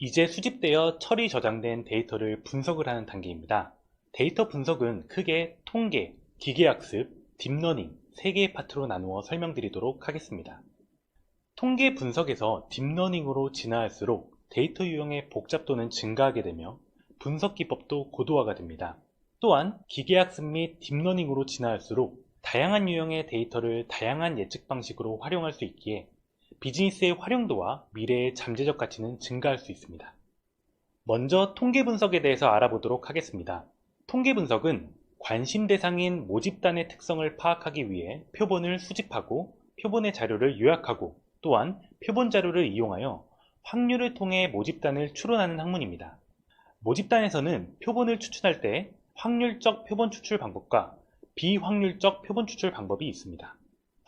이제 수집되어 처리 저장된 데이터를 분석을 하는 단계입니다. 데이터 분석은 크게 통계, 기계학습, 딥러닝 3개의 파트로 나누어 설명드리도록 하겠습니다. 통계 분석에서 딥러닝으로 진화할수록 데이터 유형의 복잡도는 증가하게 되며 분석 기법도 고도화가 됩니다. 또한 기계학습 및 딥러닝으로 진화할수록 다양한 유형의 데이터를 다양한 예측 방식으로 활용할 수 있기에 비즈니스의 활용도와 미래의 잠재적 가치는 증가할 수 있습니다. 먼저 통계 분석에 대해서 알아보도록 하겠습니다. 통계 분석은 관심 대상인 모집단의 특성을 파악하기 위해 표본을 수집하고 표본의 자료를 요약하고 또한 표본 자료를 이용하여 확률을 통해 모집단을 추론하는 학문입니다. 모집단에서는 표본을 추출할 때 확률적 표본 추출 방법과 비확률적 표본 추출 방법이 있습니다.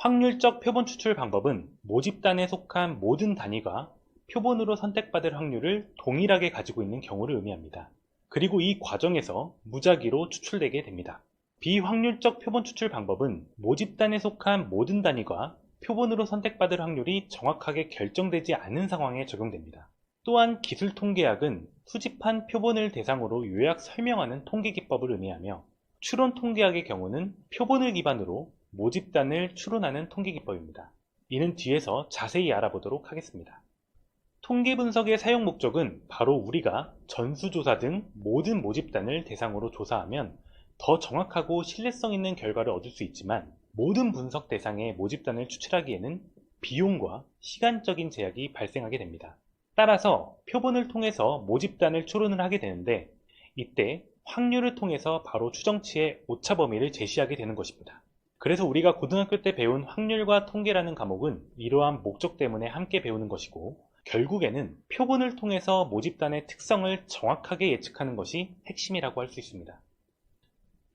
확률적 표본 추출 방법은 모집단에 속한 모든 단위가 표본으로 선택받을 확률을 동일하게 가지고 있는 경우를 의미합니다. 그리고 이 과정에서 무작위로 추출되게 됩니다. 비확률적 표본 추출 방법은 모집단에 속한 모든 단위가 표본으로 선택받을 확률이 정확하게 결정되지 않은 상황에 적용됩니다. 또한 기술 통계학은 수집한 표본을 대상으로 요약 설명하는 통계 기법을 의미하며 추론 통계학의 경우는 표본을 기반으로 모집단을 추론하는 통계 기법입니다. 이는 뒤에서 자세히 알아보도록 하겠습니다. 통계 분석의 사용 목적은 바로 우리가 전수조사 등 모든 모집단을 대상으로 조사하면 더 정확하고 신뢰성 있는 결과를 얻을 수 있지만 모든 분석 대상의 모집단을 추출하기에는 비용과 시간적인 제약이 발생하게 됩니다. 따라서 표본을 통해서 모집단을 추론을 하게 되는데 이때 확률을 통해서 바로 추정치의 오차 범위를 제시하게 되는 것입니다. 그래서 우리가 고등학교 때 배운 확률과 통계라는 과목은 이러한 목적 때문에 함께 배우는 것이고 결국에는 표본을 통해서 모집단의 특성을 정확하게 예측하는 것이 핵심이라고 할 수 있습니다.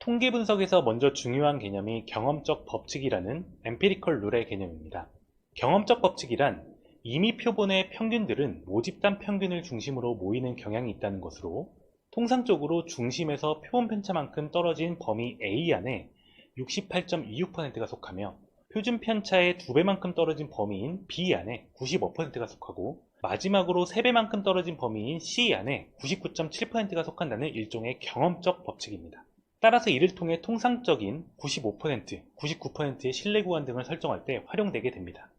통계 분석에서 먼저 중요한 개념이 경험적 법칙이라는 empirical 룰의 개념입니다. 경험적 법칙이란 이미 표본의 평균들은 모집단 평균을 중심으로 모이는 경향이 있다는 것으로 통상적으로 중심에서 표본 편차만큼 떨어진 범위 A 안에 68.26%가 속하며 표준 편차의 2배만큼 떨어진 범위인 B 안에 95%가 속하고 마지막으로 3배만큼 떨어진 범위인 C 안에 99.7%가 속한다는 일종의 경험적 법칙입니다. 따라서 이를 통해 통상적인 95%, 99%의 신뢰 구간 등을 설정할 때 활용되게 됩니다.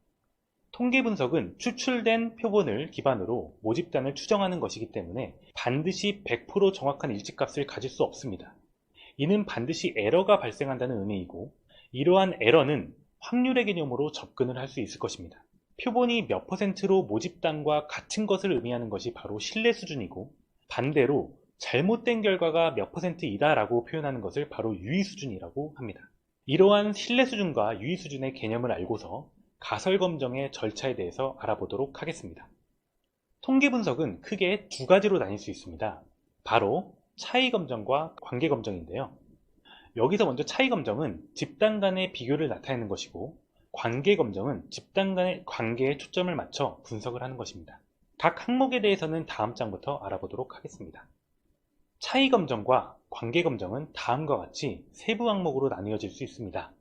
통계 분석은 추출된 표본을 기반으로 모집단을 추정하는 것이기 때문에 반드시 100% 정확한 일치값을 가질 수 없습니다. 이는 반드시 에러가 발생한다는 의미이고 이러한 에러는 확률의 개념으로 접근을 할 수 있을 것입니다. 표본이 몇 %로 모집단과 같은 것을 의미하는 것이 바로 신뢰 수준이고 반대로 잘못된 결과가 몇 %이다 라고 표현하는 것을 바로 유의 수준이라고 합니다. 이러한 신뢰 수준과 유의 수준의 개념을 알고서 가설 검정의 절차에 대해서 알아보도록 하겠습니다. 통계 분석은 크게 두 가지로 나뉠 수 있습니다. 바로 차이 검정과 관계 검정인데요. 여기서 먼저 차이 검정은 집단 간의 비교를 나타내는 것이고 관계 검정은 집단 간의 관계에 초점을 맞춰 분석을 하는 것입니다. 각 항목에 대해서는 다음 장부터 알아보도록 하겠습니다. 차이 검정과 관계 검정은 다음과 같이 세부 항목으로 나뉘어질 수 있습니다.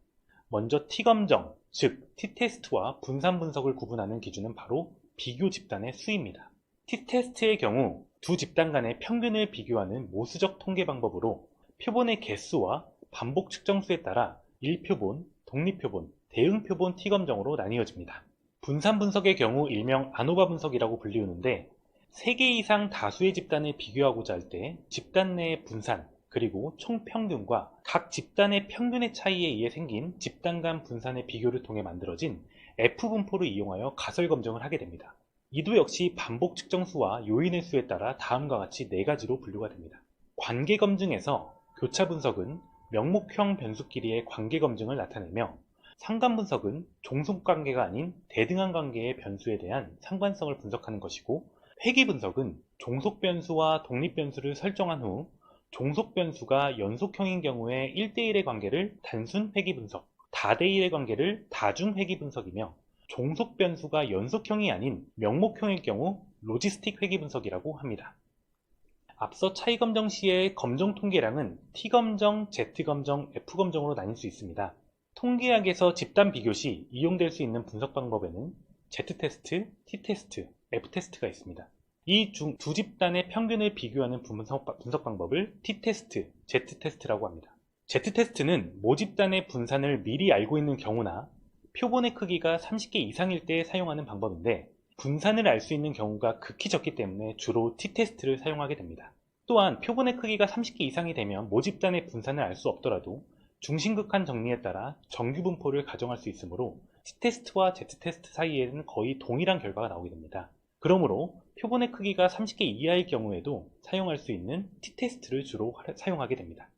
먼저 T검정, 즉 T테스트와 분산 분석을 구분하는 기준은 바로 비교 집단의 수입니다. T테스트의 경우 두 집단 간의 평균을 비교하는 모수적 통계 방법으로 표본의 개수와 반복 측정수에 따라 1표본, 독립표본, 대응표본 T검정으로 나뉘어집니다. 분산 분석의 경우 일명 아노바 분석이라고 불리우는데 3개 이상 다수의 집단을 비교하고자 할 때 집단 내의 분산, 그리고 총평균과 각 집단의 평균의 차이에 의해 생긴 집단 간 분산의 비교를 통해 만들어진 F분포를 이용하여 가설 검정을 하게 됩니다. 이도 역시 반복 측정수와 요인의 수에 따라 다음과 같이 4가지로 분류가 됩니다. 관계 검증에서 교차 분석은 명목형 변수끼리의 관계 검증을 나타내며 상관 분석은 종속 관계가 아닌 대등한 관계의 변수에 대한 상관성을 분석하는 것이고 회귀 분석은 종속 변수와 독립 변수를 설정한 후 종속 변수가 연속형인 경우에 1대1의 관계를 단순 회귀 분석, 다대1의 관계를 다중 회귀 분석이며 종속 변수가 연속형이 아닌 명목형일 경우 로지스틱 회귀 분석이라고 합니다. 앞서 차이 검정 시의 검정 통계량은 T검정, Z검정, F검정으로 나뉠 수 있습니다. 통계학에서 집단 비교 시 이용될 수 있는 분석 방법에는 Z테스트, T테스트, F테스트가 있습니다. 이 두 집단의 평균을 비교하는 분석 방법을 T테스트, Z테스트라고 합니다. Z테스트는 모집단의 분산을 미리 알고 있는 경우나 표본의 크기가 30개 이상일 때 사용하는 방법인데, 분산을 알 수 있는 경우가 극히 적기 때문에 주로 T테스트를 사용하게 됩니다. 또한 표본의 크기가 30개 이상이 되면 모집단의 분산을 알 수 없더라도 중심극한 정리에 따라 정규 분포를 가정할 수 있으므로 T테스트와 Z테스트 사이에는 거의 동일한 결과가 나오게 됩니다. 그러므로 표본의 크기가 30개 이하일 경우에도 사용할 수 있는 T테스트를 주로 사용하게 됩니다.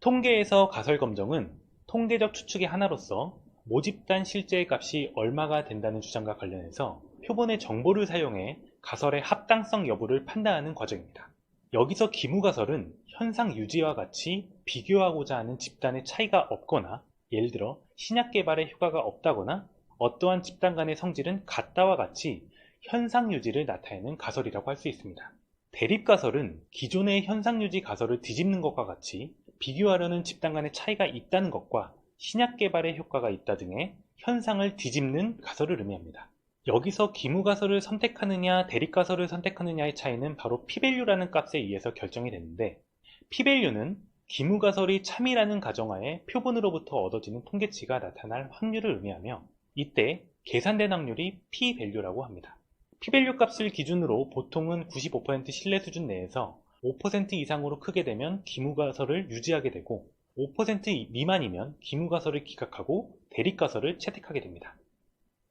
통계에서 가설 검정은 통계적 추측의 하나로서 모집단 실제 값이 얼마가 된다는 주장과 관련해서 표본의 정보를 사용해 가설의 합당성 여부를 판단하는 과정입니다. 여기서 기무가설은 현상 유지와 같이 비교하고자 하는 집단의 차이가 없거나, 예를 들어 신약 개발에 효과가 없다거나 어떠한 집단 간의 성질은 같다와 같이 현상 유지를 나타내는 가설이라고 할 수 있습니다. 대립가설은 기존의 현상 유지 가설을 뒤집는 것과 같이 비교하려는 집단 간의 차이가 있다는 것과 신약 개발에 효과가 있다 등의 현상을 뒤집는 가설을 의미합니다. 여기서 기무가설을 선택하느냐 대립가설을 선택하느냐의 차이는 바로 P밸류라는 값에 의해서 결정이 되는데, P밸류는 기무가설이 참이라는 가정하에 표본으로부터 얻어지는 통계치가 나타날 확률을 의미하며, 이때 계산된 확률이 P밸류라고 합니다. P밸류 값을 기준으로 보통은 95% 신뢰 수준 내에서 5% 이상으로 크게 되면 기무가설을 유지하게 되고, 5% 미만이면 기무가설을 기각하고 대립가설을 채택하게 됩니다.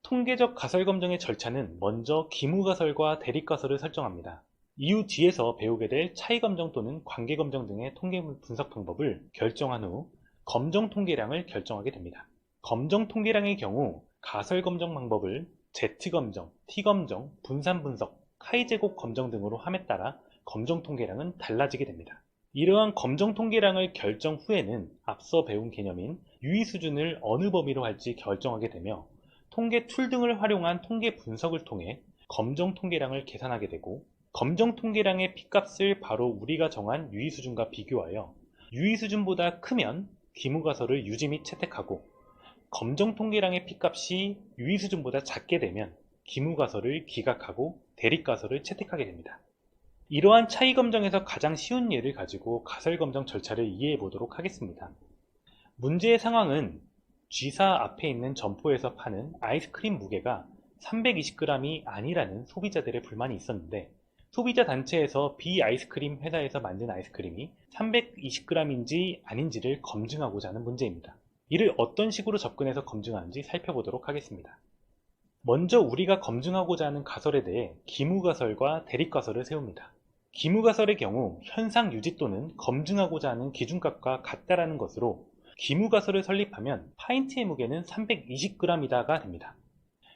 통계적 가설 검정의 절차는 먼저 기무가설과 대립가설을 설정합니다. 이후 뒤에서 배우게 될 차이 검정 또는 관계 검정 등의 통계 분석 방법을 결정한 후 검정 통계량을 결정하게 됩니다. 검정 통계량의 경우 가설 검정 방법을 Z검정, T검정, 분산 분석, 카이-제곱 검정 등으로 함에 따라 검정 통계량은 달라지게 됩니다. 이러한 검정 통계량을 결정 후에는 앞서 배운 개념인 유의 수준을 어느 범위로 할지 결정하게 되며, 통계 툴 등을 활용한 통계 분석을 통해 검정 통계량을 계산하게 되고, 검정 통계량의 P값을 바로 우리가 정한 유의 수준과 비교하여 유의 수준보다 크면 기무가설을 유지 및 채택하고, 검정 통계량의 P값이 유의 수준보다 작게 되면 기무가설을 기각하고 대립가설을 채택하게 됩니다. 이러한 차이 검정에서 가장 쉬운 예를 가지고 가설 검정 절차를 이해해 보도록 하겠습니다. 문제의 상황은 G사 앞에 있는 점포에서 파는 아이스크림 무게가 320g이 아니라는 소비자들의 불만이 있었는데, 소비자 단체에서 B 아이스크림 회사에서 만든 아이스크림이 320g인지 아닌지를 검증하고자 하는 문제입니다. 이를 어떤 식으로 접근해서 검증하는지 살펴보도록 하겠습니다. 먼저 우리가 검증하고자 하는 가설에 대해 기무가설과 대립가설을 세웁니다. 기무가설의 경우 현상 유지 또는 검증하고자 하는 기준값과 같다라는 것으로 기무가설을 설립하면 파인트의 무게는 320g이다가 됩니다.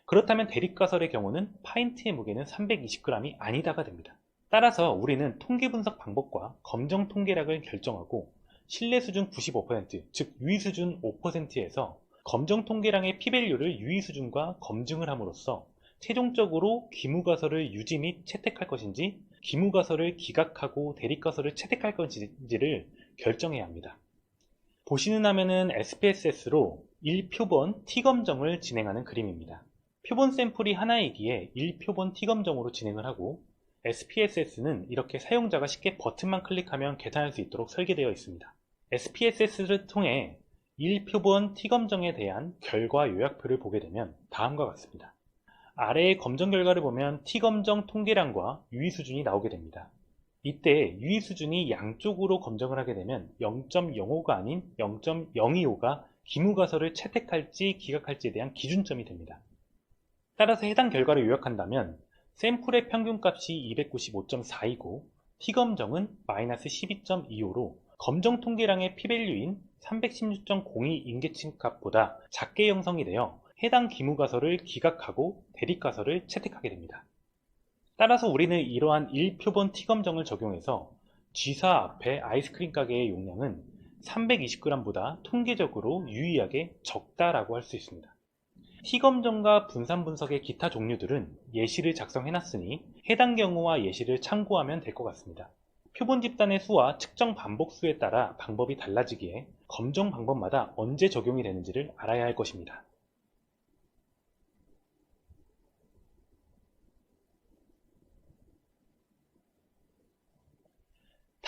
그렇다면 대립가설의 경우는 파인트의 무게는 320g이 아니다가 됩니다. 따라서 우리는 통계 분석 방법과 검정 통계량을 결정하고 신뢰 수준 95%, 즉 유의 수준 5%에서 검정 통계량의 P밸류를 유의 수준과 검증을 함으로써 최종적으로 기무가설을 유지 및 채택할 것인지 기무가설을 기각하고 대립가설을 채택할 것인지를 결정해야 합니다. 보시는 화면은 SPSS로 1표본 T검정을 진행하는 그림입니다. 표본 샘플이 하나이기에 1표본 T검정으로 진행을 하고, SPSS는 이렇게 사용자가 쉽게 버튼만 클릭하면 계산할 수 있도록 설계되어 있습니다. SPSS를 통해 1표본 T검정에 대한 결과 요약표를 보게 되면 다음과 같습니다. 아래의 검정 결과를 보면 T검정 통계량과 유의 수준이 나오게 됩니다. 이때 유의 수준이 양쪽으로 검정을 하게 되면 0.05가 아닌 0.025가 기무가설을 채택할지 기각할지에 대한 기준점이 됩니다. 따라서 해당 결과를 요약한다면 샘플의 평균값이 295.4이고 T검정은 마이너스 12.25로 검정 통계량의 P밸류인 316.02 임계층 값보다 작게 형성이 되어 해당 기무가설을 기각하고 대립가설을 채택하게 됩니다. 따라서 우리는 이러한 1표본 T검정을 적용해서 G사 앞에 아이스크림 가게의 용량은 320g보다 통계적으로 유의하게 적다라고 할 수 있습니다. T검정과 분산 분석의 기타 종류들은 예시를 작성해놨으니 해당 경우와 예시를 참고하면 될 것 같습니다. 표본 집단의 수와 측정 반복수에 따라 방법이 달라지기에 검정 방법마다 언제 적용이 되는지를 알아야 할 것입니다.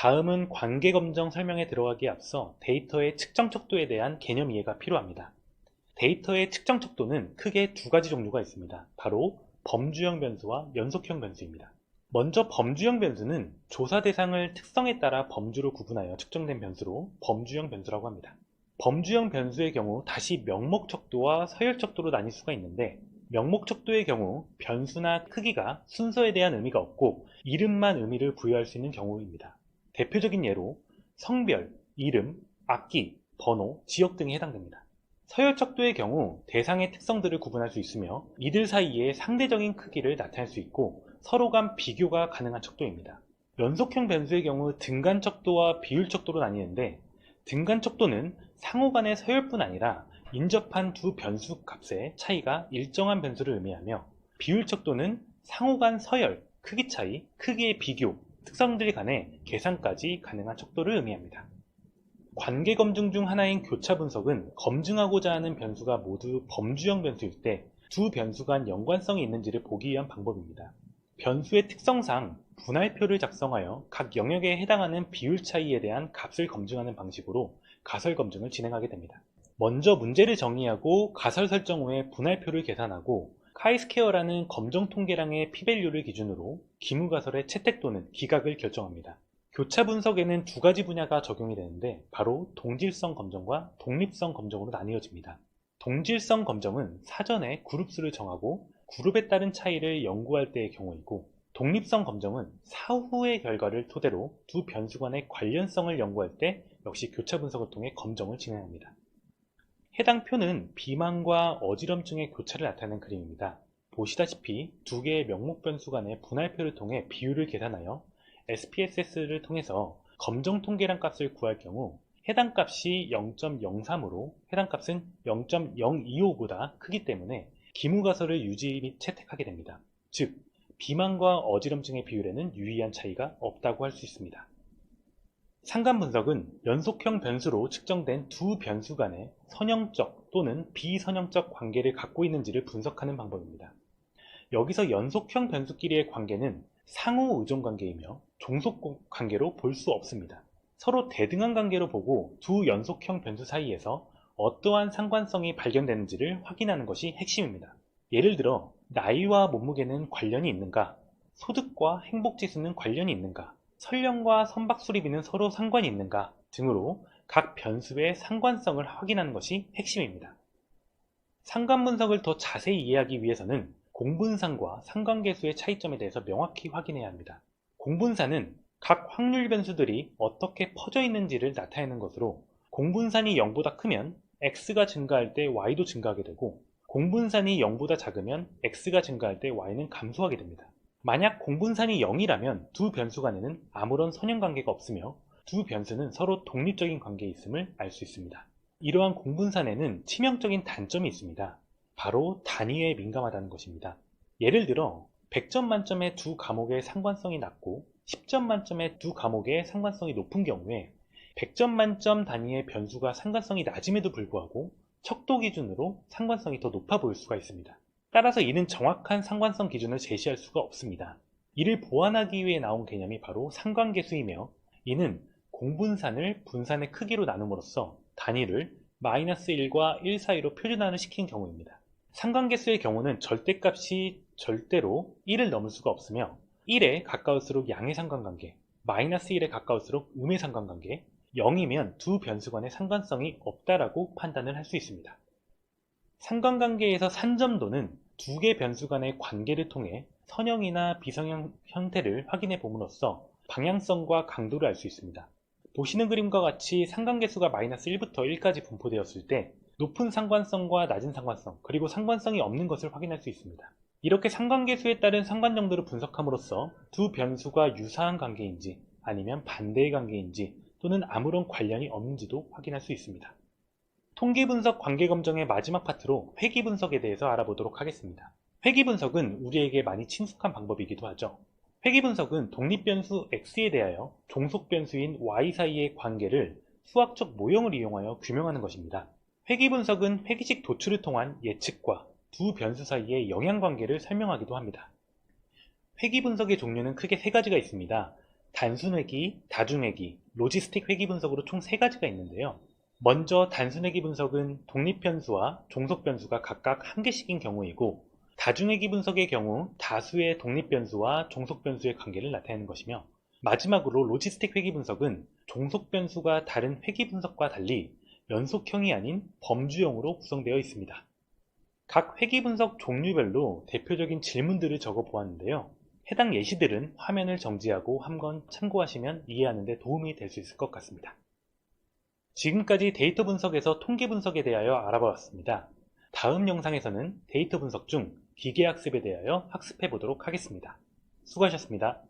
다음은 관계 검정 설명에 들어가기에 앞서 데이터의 측정 척도에 대한 개념 이해가 필요합니다. 데이터의 측정 척도는 크게 두 가지 종류가 있습니다. 바로 범주형 변수와 연속형 변수입니다. 먼저 범주형 변수는 조사 대상을 특성에 따라 범주로 구분하여 측정된 변수로 범주형 변수라고 합니다. 범주형 변수의 경우 다시 명목 척도와 서열 척도로 나뉠 수가 있는데, 명목 척도의 경우 변수나 크기가 순서에 대한 의미가 없고 이름만 의미를 부여할 수 있는 경우입니다. 대표적인 예로 성별, 이름, 악기, 번호, 지역 등이 해당됩니다. 서열 척도의 경우 대상의 특성들을 구분할 수 있으며 이들 사이에 상대적인 크기를 나타낼 수 있고 서로 간 비교가 가능한 척도입니다. 연속형 변수의 경우 등간 척도와 비율 척도로 나뉘는데, 등간 척도는 상호 간의 서열뿐 아니라 인접한 두 변수 값의 차이가 일정한 변수를 의미하며, 비율 척도는 상호 간 서열, 크기 차이, 크기의 비교, 특성들 간의 계산까지 가능한 척도를 의미합니다. 관계 검증 중 하나인 교차 분석은 검증하고자 하는 변수가 모두 범주형 변수일 때 두 변수 간 연관성이 있는지를 보기 위한 방법입니다. 변수의 특성상 분할표를 작성하여 각 영역에 해당하는 비율 차이에 대한 값을 검증하는 방식으로 가설 검증을 진행하게 됩니다. 먼저 문제를 정의하고 가설 설정 후에 분할표를 계산하고 카이스퀘어라는 검정 통계량의 p-밸류를 기준으로 기무가설의 채택 또는 기각을 결정합니다. 교차 분석에는 두 가지 분야가 적용이 되는데, 바로 동질성 검정과 독립성 검정으로 나뉘어집니다. 동질성 검정은 사전에 그룹수를 정하고 그룹에 따른 차이를 연구할 때의 경우이고, 독립성 검정은 사후의 결과를 토대로 두 변수 간의 관련성을 연구할 때 역시 교차 분석을 통해 검정을 진행합니다. 해당 표는 비만과 어지럼증의 교차를 나타내는 그림입니다. 보시다시피 두 개의 명목 변수 간의 분할표를 통해 비율을 계산하여 SPSS를 통해서 검정 통계량 값을 구할 경우 해당 값이 0.03으로 해당 값은 0.025보다 크기 때문에 기무가설을 유지 및 채택하게 됩니다. 즉, 비만과 어지럼증의 비율에는 유의한 차이가 없다고 할 수 있습니다. 상관 분석은 연속형 변수로 측정된 두 변수 간의 선형적 또는 비선형적 관계를 갖고 있는지를 분석하는 방법입니다. 여기서 연속형 변수끼리의 관계는 상호 의존 관계이며 종속 관계로 볼 수 없습니다. 서로 대등한 관계로 보고 두 연속형 변수 사이에서 어떠한 상관성이 발견되는지를 확인하는 것이 핵심입니다. 예를 들어 나이와 몸무게는 관련이 있는가, 소득과 행복지수는 관련이 있는가, 설령과 선박수리비는 서로 상관이 있는가 등으로 각 변수의 상관성을 확인하는 것이 핵심입니다. 상관 분석을 더 자세히 이해하기 위해서는 공분산과 상관계수의 차이점에 대해서 명확히 확인해야 합니다. 공분산은 각 확률 변수들이 어떻게 퍼져 있는지를 나타내는 것으로, 공분산이 0보다 크면 x가 증가할 때 y도 증가하게 되고, 공분산이 0보다 작으면 x가 증가할 때 y는 감소하게 됩니다. 만약 공분산이 0이라면 두 변수 간에는 아무런 선형관계가 없으며 두 변수는 서로 독립적인 관계에 있음을 알 수 있습니다. 이러한 공분산에는 치명적인 단점이 있습니다. 바로 단위에 민감하다는 것입니다. 예를 들어 100점 만점의 두 과목의 상관성이 낮고 10점 만점의 두 과목의 상관성이 높은 경우에 100점 만점 단위의 변수가 상관성이 낮음에도 불구하고 척도 기준으로 상관성이 더 높아 보일 수가 있습니다. 따라서 이는 정확한 상관성 기준을 제시할 수가 없습니다. 이를 보완하기 위해 나온 개념이 바로 상관계수이며, 이는 공분산을 분산의 크기로 나눔으로써 단위를 -1과 1 사이로 표준화를 시킨 경우입니다. 상관계수의 경우는 절대값이 절대로 1을 넘을 수가 없으며 1에 가까울수록 양의 상관관계, -1에 가까울수록 음의 상관관계, 0이면 두 변수 간의 상관성이 없다라고 판단을 할 수 있습니다. 상관관계에서 산점도는 두 개 변수 간의 관계를 통해 선형이나 비선형 형태를 확인해 봄으로써 방향성과 강도를 알 수 있습니다. 보시는 그림과 같이 상관계수가 -1부터 1까지 분포되었을 때 높은 상관성과 낮은 상관성, 그리고 상관성이 없는 것을 확인할 수 있습니다. 이렇게 상관계수에 따른 상관정도를 분석함으로써 두 변수가 유사한 관계인지 아니면 반대의 관계인지 또는 아무런 관련이 없는지도 확인할 수 있습니다. 통계분석 관계검정의 마지막 파트로 회귀분석에 대해서 알아보도록 하겠습니다. 회귀분석은 우리에게 많이 친숙한 방법이기도 하죠. 회귀분석은 독립변수 x에 대하여 종속변수인 y 사이의 관계를 수학적 모형을 이용하여 규명하는 것입니다. 회귀분석은 회귀식 도출을 통한 예측과 두 변수 사이의 영향관계를 설명하기도 합니다. 회귀분석의 종류는 크게 세 가지가 있습니다. 단순회귀, 다중회귀, 로지스틱 회귀 분석으로 총 3가지가 있는데요. 먼저 단순회귀 분석은 독립변수와 종속변수가 각각 1개씩인 경우이고, 다중회귀 분석의 경우 다수의 독립변수와 종속변수의 관계를 나타내는 것이며, 마지막으로 로지스틱 회귀 분석은 종속변수가 다른 회귀 분석과 달리 연속형이 아닌 범주형으로 구성되어 있습니다. 각 회귀 분석 종류별로 대표적인 질문들을 적어 보았는데요. 해당 예시들은 화면을 정지하고 한번 참고하시면 이해하는 데 도움이 될 수 있을 것 같습니다. 지금까지 데이터 분석에서 통계 분석에 대하여 알아보았습니다. 다음 영상에서는 데이터 분석 중 기계학습에 대하여 학습해 보도록 하겠습니다. 수고하셨습니다.